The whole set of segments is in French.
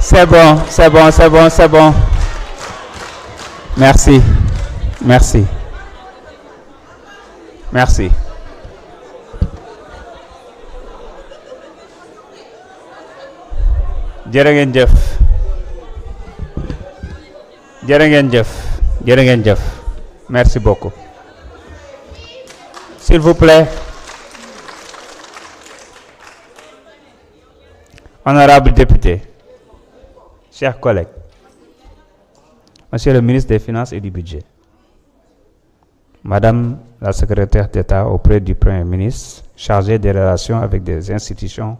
C'est bon, c'est bon, c'est bon, c'est bon. Merci. Merci. Merci. Jërë ngeen jëf. Jërë ngeen jëf. Jërë ngeen jëf. Merci beaucoup. S'il vous plaît. Honorables députés, chers collègues, Monsieur le ministre des Finances et du Budget, Madame la secrétaire d'État auprès du Premier ministre, chargée des relations avec des institutions,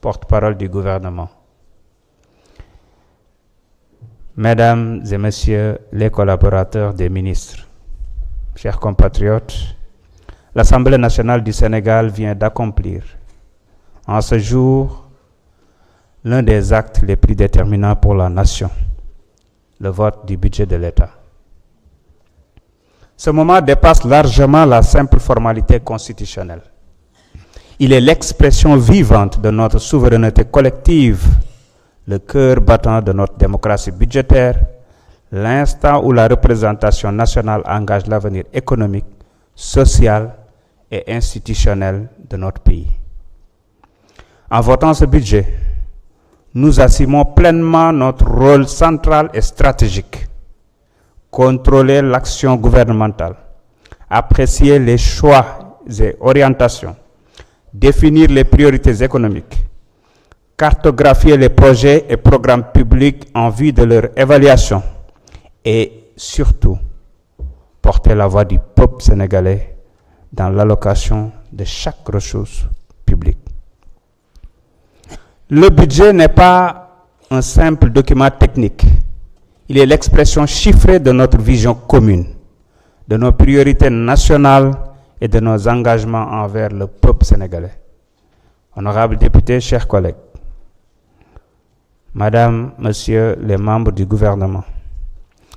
porte-parole du gouvernement, Mesdames et Messieurs les collaborateurs des ministres, chers compatriotes, l'Assemblée nationale du Sénégal vient d'accomplir en ce jour l'un des actes les plus déterminants pour la nation, le vote du budget de l'État. Ce moment dépasse largement la simple formalité constitutionnelle. Il est l'expression vivante de notre souveraineté collective, le cœur battant de notre démocratie budgétaire, l'instant où la représentation nationale engage l'avenir économique, social et institutionnel de notre pays. En votant ce budget, nous assumons pleinement notre rôle central et stratégique. Contrôler l'action gouvernementale, apprécier les choix et orientations, définir les priorités économiques, cartographier les projets et programmes publics en vue de leur évaluation et surtout porter la voix du peuple sénégalais dans l'allocation de chaque ressource publique. Le budget n'est pas un simple document technique. Il est l'expression chiffrée de notre vision commune, de nos priorités nationales et de nos engagements envers le peuple sénégalais. Honorables députés, chers collègues, Madame, Monsieur les membres du gouvernement,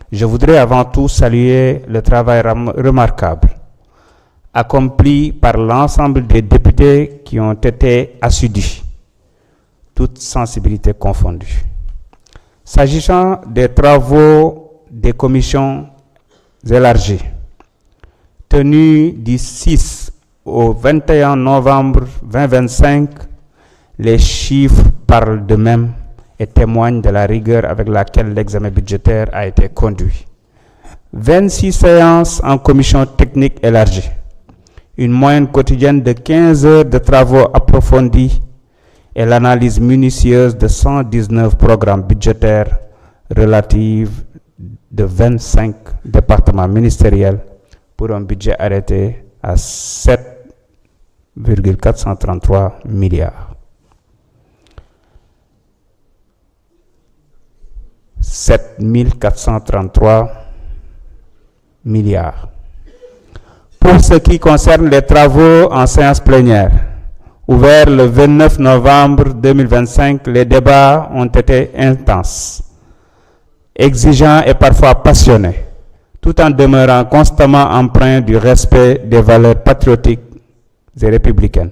je voudrais avant tout saluer le travail remarquable accompli par l'ensemble des députés qui ont été assidus, toutes sensibilités confondues. S'agissant des travaux des commissions élargies, tenus du 6 au 21 novembre 2025, les chiffres parlent d'eux-mêmes et témoignent de la rigueur avec laquelle l'examen budgétaire a été conduit. 26 séances en commission technique élargie, une moyenne quotidienne de 15 heures de travaux approfondis et l'analyse minutieuse de 119 programmes budgétaires relatifs de 25 départements ministériels pour un budget arrêté à 7,433 milliards. 7,433 milliards. Pour ce qui concerne les travaux en séance plénière, ouverts le 29 novembre 2025, les débats ont été intenses, exigeants et parfois passionnés, tout en demeurant constamment empreints du respect des valeurs patriotiques et républicaines.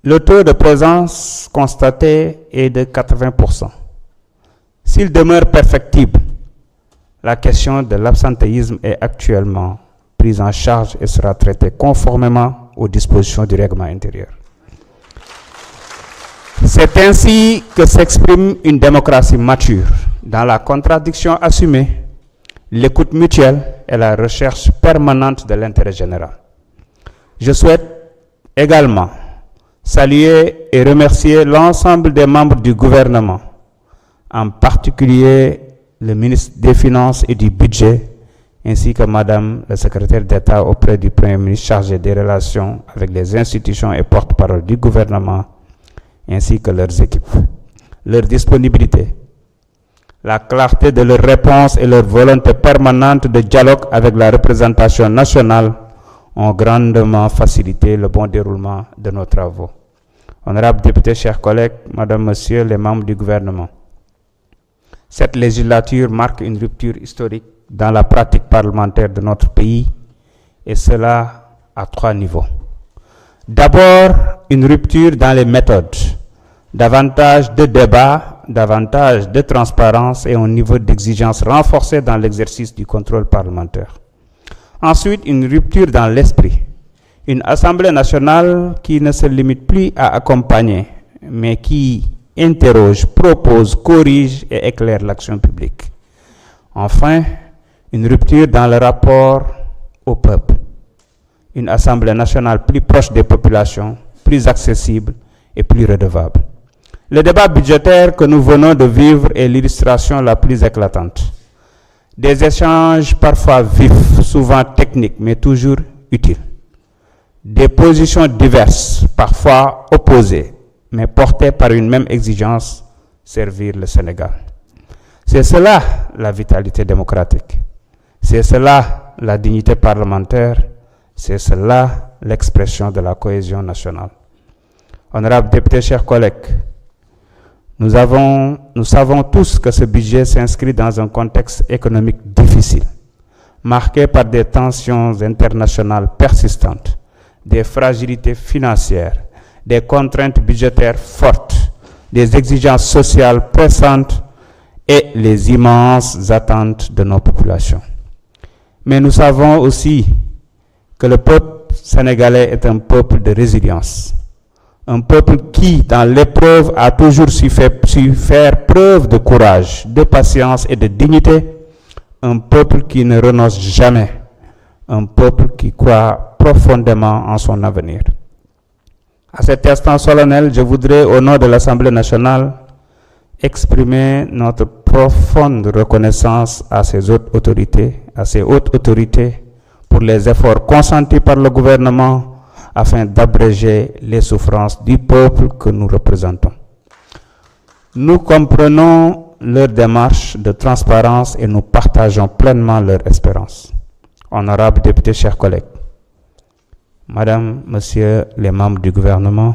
Le taux de présence constaté est de 80%. S'il demeure perfectible, la question de l'absentéisme est actuellement prise en charge et sera traitée conformément aux dispositions du règlement intérieur. C'est ainsi que s'exprime une démocratie mature, dans la contradiction assumée, l'écoute mutuelle et la recherche permanente de l'intérêt général. Je souhaite également saluer et remercier l'ensemble des membres du gouvernement, en particulier le ministre des Finances et du Budget, ainsi que Madame la secrétaire d'État auprès du Premier ministre chargé des relations avec les institutions et porte-parole du gouvernement, ainsi que leurs équipes. Leur disponibilité, la clarté de leurs réponses et leur volonté permanente de dialogue avec la représentation nationale ont grandement facilité le bon déroulement de nos travaux. Honorables députés, chers collègues, Madame, Monsieur les membres du gouvernement, cette législature marque une rupture historique dans la pratique parlementaire de notre pays, et cela à 3 niveaux. D'abord, une rupture dans les méthodes. Davantage de débats davantage de transparence et un niveau d'exigence renforcé dans l'exercice du contrôle parlementaire. Ensuite, une rupture dans l'esprit. Une Assemblée nationale qui ne se limite plus à accompagner, mais qui interroge, propose, corrige et éclaire l'action publique. Enfin, une rupture dans le rapport au peuple. Une Assemblée nationale plus proche des populations, plus accessible et plus redevable. Le débat budgétaire que nous venons de vivre est l'illustration la plus éclatante. Des échanges parfois vifs, souvent techniques, mais toujours utiles. Des positions diverses, parfois opposées, mais portées par une même exigence, servir le Sénégal. C'est cela la vitalité démocratique. C'est cela la dignité parlementaire. C'est cela l'expression de la cohésion nationale. Honorables députés, chers collègues, nous savons tous que ce budget s'inscrit dans un contexte économique difficile, marqué par des tensions internationales persistantes, des fragilités financières, des contraintes budgétaires fortes, des exigences sociales pressantes et les immenses attentes de nos populations. Mais nous savons aussi que le peuple sénégalais est un peuple de résilience, un peuple qui, dans l'épreuve, a toujours su faire preuve de courage, de patience et de dignité, un peuple qui ne renonce jamais, un peuple qui croit profondément en son avenir. À cet instant solennel, je voudrais, au nom de l'Assemblée nationale, exprimer notre profonde reconnaissance à ces hautes autorités, pour les efforts consentis par le gouvernement afin d'abréger les souffrances du peuple que nous représentons. Nous comprenons leur démarche de transparence et nous partageons pleinement leur espérance. Honorables députés, chers collègues, Madame, Monsieur les membres du gouvernement,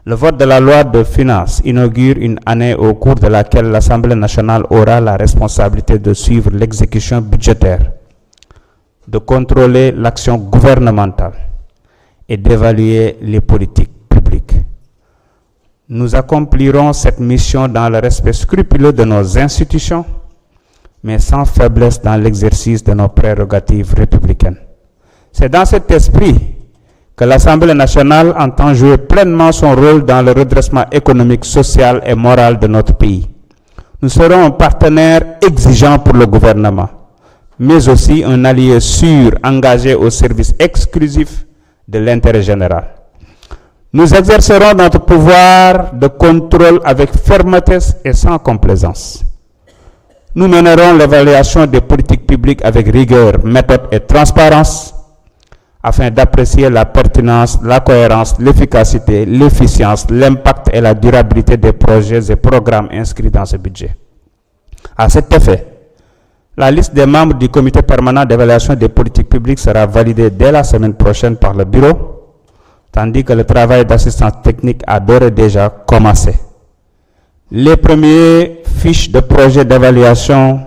le vote de la loi de finances inaugure une année au cours de laquelle l'Assemblée nationale aura la responsabilité de suivre l'exécution budgétaire, de contrôler l'action gouvernementale et d'évaluer les politiques publiques. Nous accomplirons cette mission dans le respect scrupuleux de nos institutions, mais sans faiblesse dans l'exercice de nos prérogatives républicaines. C'est dans cet esprit que l'Assemblée nationale entend jouer pleinement son rôle dans le redressement économique, social et moral de notre pays. Nous serons un partenaire exigeant pour le gouvernement, mais aussi un allié sûr, engagé au service exclusif de l'intérêt général. Nous exercerons notre pouvoir de contrôle avec fermeté et sans complaisance. Nous mènerons l'évaluation des politiques publiques avec rigueur, méthode et transparence, afin d'apprécier la pertinence, la cohérence, l'efficacité, l'efficience, l'impact et la durabilité des projets et programmes inscrits dans ce budget. À cet effet, la liste des membres du comité permanent d'évaluation des politiques publiques sera validée dès la semaine prochaine par le bureau, tandis que le travail d'assistance technique a d'ores et déjà commencé. Les premières fiches de projet d'évaluation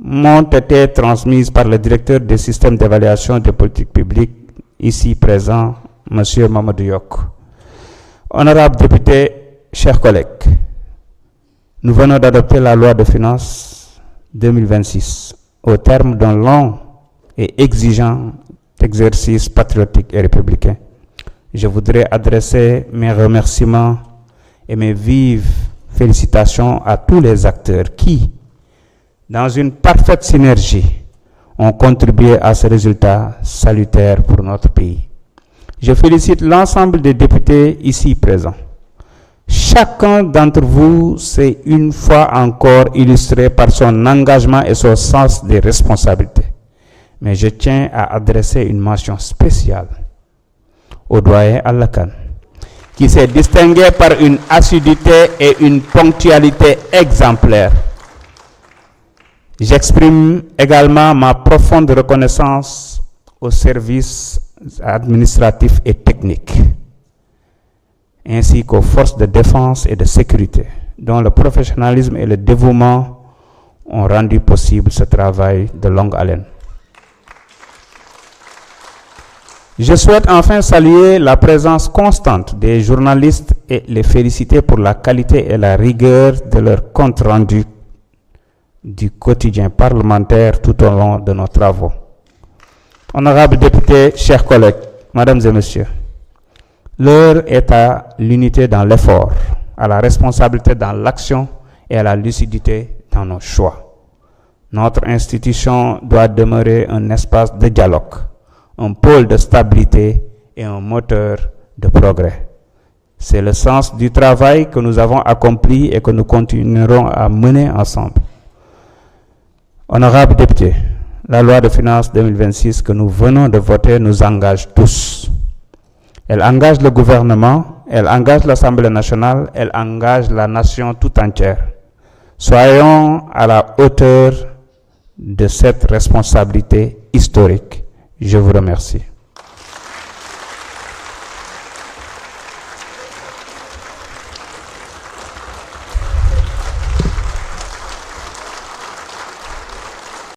m'ont été transmises par le directeur des systèmes d'évaluation des politiques publiques, ici présent, M. Mamadou Yok. Honorables députés, chers collègues, nous venons d'adopter la loi de finances 2026 au terme d'un long et exigeant exercice patriotique et républicain. Je voudrais adresser mes remerciements et mes vives félicitations à tous les acteurs qui, dans une parfaite synergie, ont contribué à ce résultat salutaire pour notre pays. Je félicite l'ensemble des députés ici présents. Chacun d'entre vous s'est une fois encore illustré par son engagement et son sens des responsabilités. Mais je tiens à adresser une mention spéciale au doyen Allakan, qui s'est distingué par une assiduité et une ponctualité exemplaires. J'exprime également ma profonde reconnaissance aux services administratifs et techniques, ainsi qu'aux forces de défense et de sécurité, dont le professionnalisme et le dévouement ont rendu possible ce travail de longue haleine. Je souhaite enfin saluer la présence constante des journalistes et les féliciter pour la qualité et la rigueur de leur compte rendu du quotidien parlementaire tout au long de nos travaux. Honorables députés, chers collègues, mesdames et messieurs, l'heure est à l'unité dans l'effort, à la responsabilité dans l'action et à la lucidité dans nos choix. Notre institution doit demeurer un espace de dialogue, un pôle de stabilité et un moteur de progrès. C'est le sens du travail que nous avons accompli et que nous continuerons à mener ensemble. Honorables députés, la loi de finances 2026 que nous venons de voter nous engage tous. Elle engage le gouvernement, elle engage l'Assemblée nationale, elle engage la nation tout entière. Soyons à la hauteur de cette responsabilité historique. Je vous remercie.